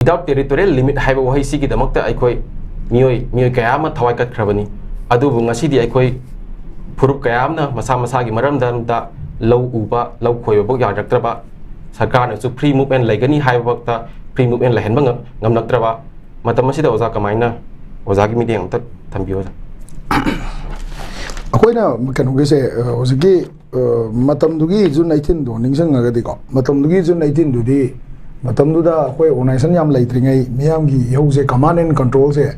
without territorial limit haiba wahai sigi damakta aikoi mioi kaya ama thawai kat khrabani adubu ngasidi aikoi furup kaya amna masa gi maramda da low uba low khoiba bok yang raktraba sarkar na su free movement laigani haiba bakta free movement la henba ngamnaktraba matam asida oza kamaina oza gi meeting amta thambiyo akoina kanu gese ozigi matam dugi June 19 do ningsang agadi ko matam dugi June 19 du di matam du da akoi organization yam laitringai miyam gi yause command and control se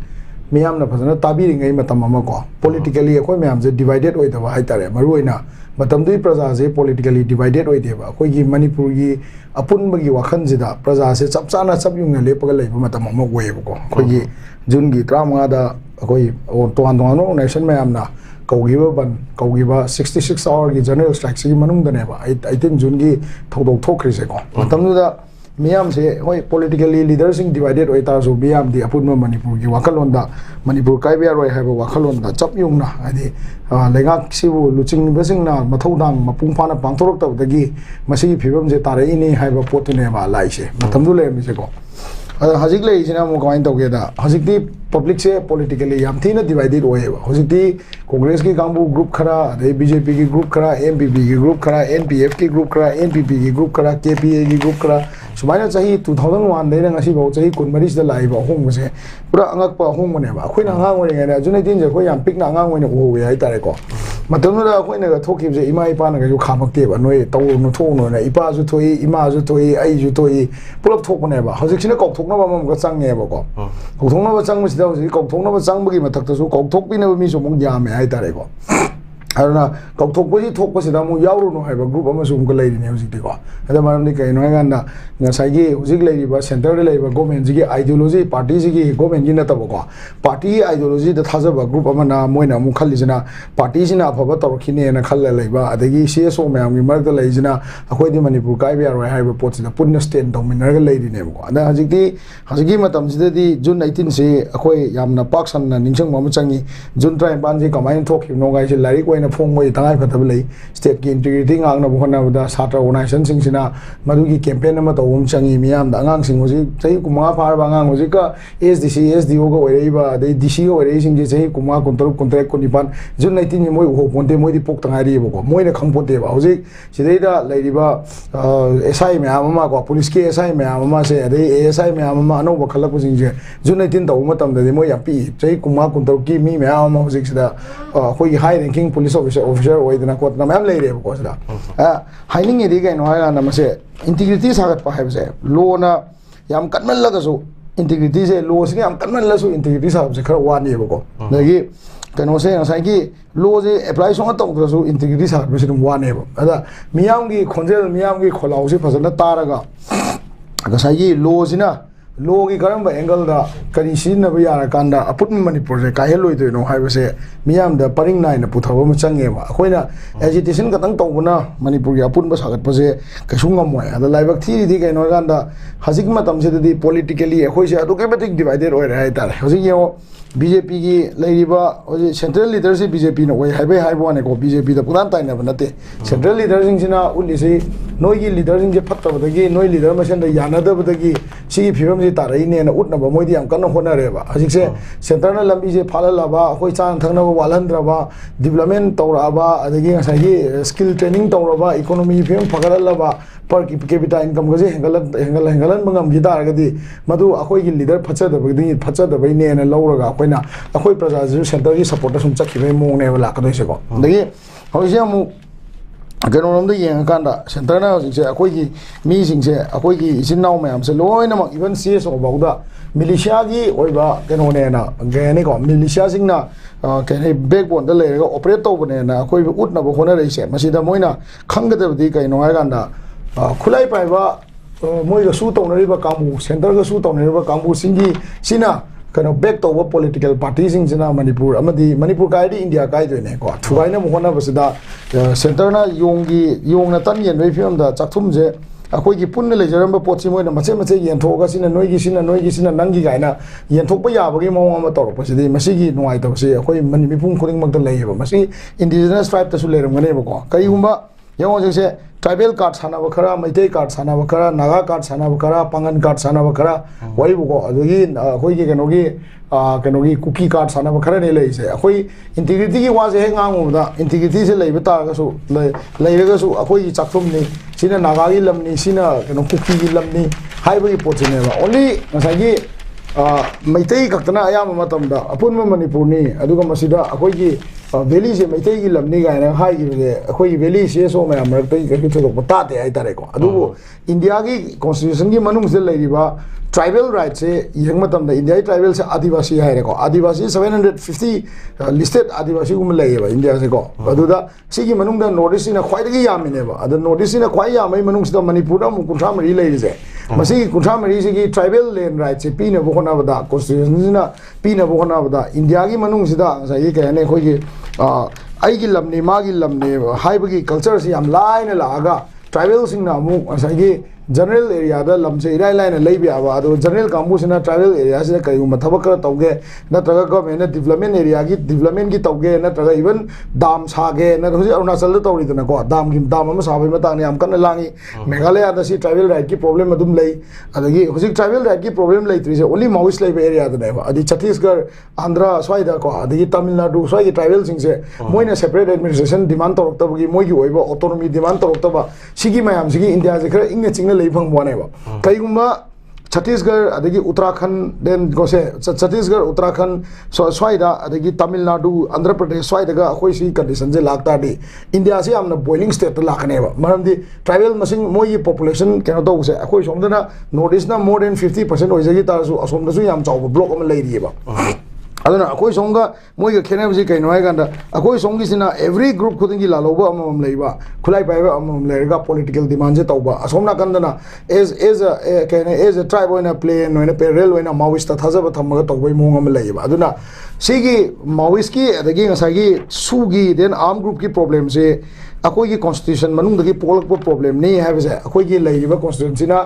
miyam na phasana tabiringai matam ama ko politically akoi miyam je divided oi dawa haitare maruina matam dui praja je politically divided oi deba akoi gi manipur gi apun bagi wakhan jida praja se chapchana chabyung na lepaga leiba matam ama goyeba ko akoi gi June gi 35 da akoi toan organization miyam na kaugiba 66 hour gi general strike si manung dane ba 18 June gi thodok thokri se ko matam da miyam se hoi politically leaders in divided oi ta so miyam di apun manipur gi wakalon da manipur kaibia roi haiba wakalon da chap yung na adi lengak sibu luching besing na mathodang mapung phana pangthorok ta dagi masi phibam je tare ini haiba potune ba lai se matam du le mi se ko hajik le isina mo kain to ge da hajik di public se politically yam thina divided oi ba hajik di congress ki kambu group khara de bjp ki group khara mpp ki group khara npf ki group khara npp ki group khara kpa ki group khara sumaina chahi 2001 de ngasi bo chahi kun maris da lai ba hong se pura angak pa hong ne ba khoina ngang oi ngai na junai tin je khoi yam pik na ngang oi ne o we ai tare ko matam da khoina ga thokib je ima ipa na ga ju khamak te ba noi taw no tho no na ipa ju thoi ima ju thoi ai ju thoi pulap thok ne ba hojik sine kok thok na ba mam ga chang ne ba ko kok thok na ba chang mi da kok thok na ba chang ba gi matak ta su kok thok pi na ba mi so mong ya me ai tare ko aruna kok thok ba ji thok ba sida mu yauru no hai ba group ama sum ko lai ni hojik ti ko ada maram ni kai no ga na ngasai gi hojik lai ba center lai ba government ji gi ideology party ji gi government gi na ta ba ko party ideology da thaja ba group ama na moina mu khali jina party jina phaba tor khine na khalla lai ba adagi cso mayam gi mar da lai jina akoi di manipur kai ba roi hai ba pot jina punna stand dominar ga lai di ne ko ada hojik gi matam ji di June 19 se akoi yamna paksan na ningsang ma changi June 3 ban ji kamai thok hi no ga ji lai ko na phong moi tangai phatab lai state ki integrity ngang na bhona da satra organization sing sina madu gi campaign ma to um changi miyam da ngang sing hoji chai kuma phar ba ngang hoji ka sdc sdo ga oi ba dei dc ga oi sing ji chai kuma kontrol contract ko nipan June 19 moi ho ponte moi di pok tangai ri ba ko moi na khang ponte ba hoji sidai da lai ri ba SI miyam ma ko police ke SI miyam ma se dei ASI miyam ma no ba khalak ko sing je June 19 da um tam da moi ya pi chai kuma kontrol ki mi miyam ma hoji sida khoi high ranking police officer oi dana ko na mam lai re ko sida haining edi ga no ha na mase integrity sagat pa hai se lo na yam kanman la ga so integrity se lo se yam kanman la so integrity sa se khar wa ni ba ko lagi kano se na sai ki lo je apply so ta ko so integrity sa be se dum wa ne ba ada miyam gi khonjel miyam gi kholau se phasana taraga ga sai gi lo sina lo gi karam ba angle da kari sin na ba yara kanda aput manipur je ka heloi de no hai ba se miyam da paring nai na puthawa ma change ba khoina agitation ka tang tawna manipur ya apun ba sagat pa je ka sungam moi ada laibak thi di kai no ganda hajik ma tam se di politically khoi se adu ke batik divided oi rai ta hajik yo BJP gi lairiba oje central leadership BJP no oi haibai haibo ne ko BJP da puran tai na banate central leadership sina uli se noi gi leadership je phatta badagi noi leader ma sen da yana da badagi si phibam ji tarai ne na utna ba moi di am kan hona re ba hajik se center na lambi je phala la ba hoi chang thang na ba walandra ba development tawra ba adagi ngasai gi skill training tawra ba economy phim phagara la ba per capita income ga je hengalan bangam gi dar ga di madu akoi gi leader phacha da bai ne na lawra ga akoina akoi praja ju center gi support sum chakhi bai mo ne la ka doi se ko dagi hoi se mu gano rom da yang kan da center na jing se akoi gi mi sing se akoi gi isin naw mayam se loi na mak even cs o ba da militia gi oi ba gano ne na ga ne ko militia sing na ke ne backbone da le ga operate to ne na akoi ut na ba khona re se masida moina khang ga da di kai no ai kan da khulai pai ba moi ga su to na ri ba kamu center ga su to na ri ba kamu singi sina kano back to what political parties in Jina Manipur amadi Manipur kai di India kai do ne ko thuai na mo na basida center na yong na tan yen wei film da chakthum je akoi gi pun le jaram ba pochi moi na mache yen thoga sina noi gi nangi gai na yen thok ba ya ba gi mo ma tor pa sidi masi gi nuai ta se akoi mani mi pung khoring mak da lei ba masi indigenous tribe ta su le ram ngane ba ko kai humba यंगो जैसे tribal card सानब खरा मैते card सानब खरा Naga card सानब खरा Pangan card सानब खरा वही बुको अदगी अखोई कनोगी cookie card सानब खरा ने लेसे अखोई इंटीग्रिटी की वाजे हे ngangoda इंटीग्रिटी से लेबे तारगसु लेरगसु अखोई चाखुमनी सिना नागागी लमनी सिना कनो कुकी की लमनी हाइबगी पोचनेबा ओनली ngसागी मैते कतना अयाम मतमदा अपुन मणिपुरनी अदुगा मसिदा अखोई वैली से मैते की लमनी गायना हाई की अखोई वैली से सो मैं अमरतई कहीं तो बताते हैं इतारे को अदुगो इंडिया की कॉन्स्टिट्यूशन की मनुंग से लेरिबा ट्राइबल राइट से यंग मतम द इंडिया ट्राइबल से आदिवासी है रे को आदिवासी 750 लिस्टेड आदिवासी गुम लेबा इंडिया से को अदुदा सिगी मनुंग द नॉर्थ ईस्ट ना ख्वाइदगी यामिनेबा अद नॉर्थ ईस्ट ना ख्वाइ यामै मनुंग से मणिपुर दा कुंठा मरी लेरिजे मसी कुंठा मरी से की ट्राइबल लैंड राइट से पीने बोखना बदा कॉन्स्टिट्यूशन ना पीने बोखना बदा इंडिया की मनुंग से दा ये कहने खोई आईगी लमनी मागी लमनी हाइबगी कल्चर से हम लाइन लागा ट्राइबल सिंह ना अमु जनरल एरिया लम से इराय लाइन लेबी आबा अदो जनरल कांबूसिना ट्राइबल एरिया से कईगुम थबक तौगे नत्रगा गवर्नमेंट डेवलपमेंट एरिया की डेवलपमेंट की तौगे नत्रगा इवन डाम सागे न हुजी अरुणाचल तौरीदना को डाम अमा साबे मताने हम कन लांगी मेघालय दसी ट्राइबल राइट की प्रॉब्लम अदुम लई अदगी हुजी ट्राइबल राइट की प्रॉब्लम लेत्री से ओनली माउइस लेबे एरिया दनेबा अदि छत्तीसगढ़ आंध्र स्वाइदा को अदगी तमिलनाडु स्वाइ की ट्राइबल सिंह से मोइना सेपरेट एडमिनिस्ट्रेशन डिमांड तौरक्तबगी मोइगी ओइबा ऑटोनॉमी डिमांड तौरक्तबा सिगी मयाम सिगी इंडिया से खरा इंग चिंग कईगुम्बा छत्तीसगढ़ अदगी उत्तराखंड देन गोसे छत्तीसगढ़ उत्तराखंड स्वाइदा अदगी तमिलनाडु आंध्र प्रदेश स्वाइदगा अखोई सी कंडीशन से लाक्तादी इंडिया से हमना बॉइलिंग स्टेट लाखनेबा मरमदी ट्राइबल मसिंग मोई पॉपुलेशन केनो तौसे अखोई सोमदना नॉर्थ ईस्ट ना मोर देन 50% होइजगी तारसु असोमदसु याम चाव ब्लॉक अम लेरिबा अदना अखोई सोंगा मोई खेनेबसी कइनो हाइगंदा अखोई सोंगिसिना एवरी ग्रुप खुदिंगी लालोबा अमम लेबा खुलाई पाइबा अमम लेरगा पॉलिटिकल डिमांड से तौबा असोमना कंदना एज अ ट्राइब होइना प्लेन होइना पेरेल होइना माओइस्ट थाजब थमगा तौबै मोंग अम लेबा अदुना सिगी माओइस्ट की अदगी ngसागी सुगी देन आर्म ग्रुप की प्रॉब्लम से अखोई की कॉन्स्टिट्यूशन मनुंदगी पोलकपो प्रॉब्लम नहीं हैबसे अखोई की लेरिबा कॉन्स्टिट्यूशन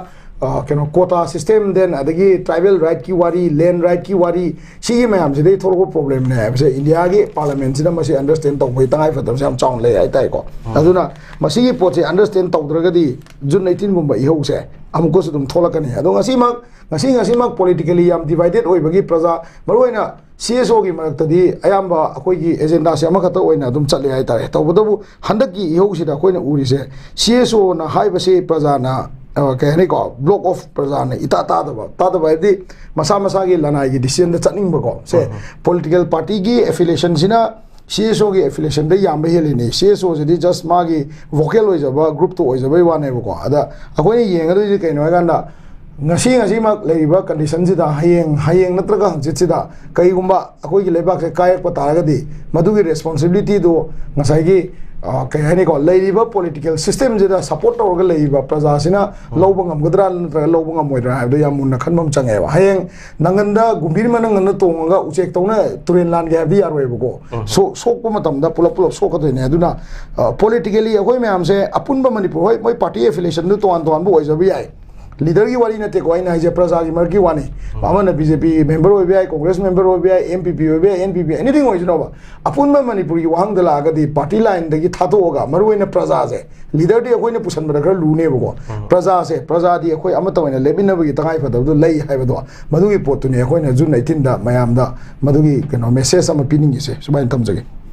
कनो कोटा सिस्टम देन अदगी ट्राइबल राइट की वारी लैंड राइट की वारी सिगी मैम से दे थोरो प्रॉब्लम ने है इंडिया की पार्लियामेंट से मसी अंडरस्टैंड तौबै तंगाई फदम से हम चाउन ले आइ ताइ को अदुना मसी पोचे अंडरस्टैंड तौद्रगदी जुन 18 गुंबा इहो से अमुको से तुम थोलकनी अदो ngasi politically am divided oibagi praja maroina CSO की मरक्तदी अयाम्बा अखोई एजेंडा से अमखत ओइना दुम चले आइ तारे तौबदबु हंदकी इहो सिदा अखोइना उरिसे CSO ना हाइबसे प्रजा ना कहने को ब्लॉक ऑफ प्रजा ने इता तादब है मसा मसा की लनाई की डिसीजन चनिंग को से पॉलिटिकल पार्टी की एफिलिएशन सिना CSO की एफिलिएशन दे याम हेली ने CSO से जस्ट मागी वोकल होइजबा ग्रुप तो होइजबा वाने को अदा अखोई येंगदो कइनो हागंदा ngasi mak leiba condition sida hayeng natraga hangchit sida kaigumba akoi gi lebak se kayak patagadi madugi responsibility do ngasai gi कहने को लेरिबा पॉलिटिकल सिस्टम जेदा सपोर्ट तौरगा लेरिबा प्रजा सिना लौबा ngamgadra नत्रगा लौबा ngamoidra हाबदो याम मुन्ना खनमम चंगेबा hayeng nanganda gumbir manangana tonga उचेक तौना तुरेन लान गे हाबदि यारवेबको सोकपो मतमदा पुलप सोकदोइने अदुना पॉलिटिकली अखोइ म्याम से अपुनबा मणिपुर होय मोय पार्टी एफिलिएशन दु तोन बो होइजबि याय लीडर की वाली नते को आइना है प्रजा की मर की वानी पामन बीजेपी मेंबर हो बिया कांग्रेस मेंबर हो बिया एमपीपी हो बिया एनपीपी एनीथिंग हो जनो अपुन में मणिपुर की वहां दला गदी पार्टी लाइन दगी थातो होगा मरुइना प्रजा से लीडर दी अखोइना पुसन बदा खर लूने बको प्रजा दी अखोइ अमत ओइना लेबिनबगी तंगाई फदबदो लई हाइबदो मदुगी पोतुने अखोइना जुन 18 दा मयाम दा मदुगी कनो मेसेज अमा पिनिंग से सुबाइन तमजगे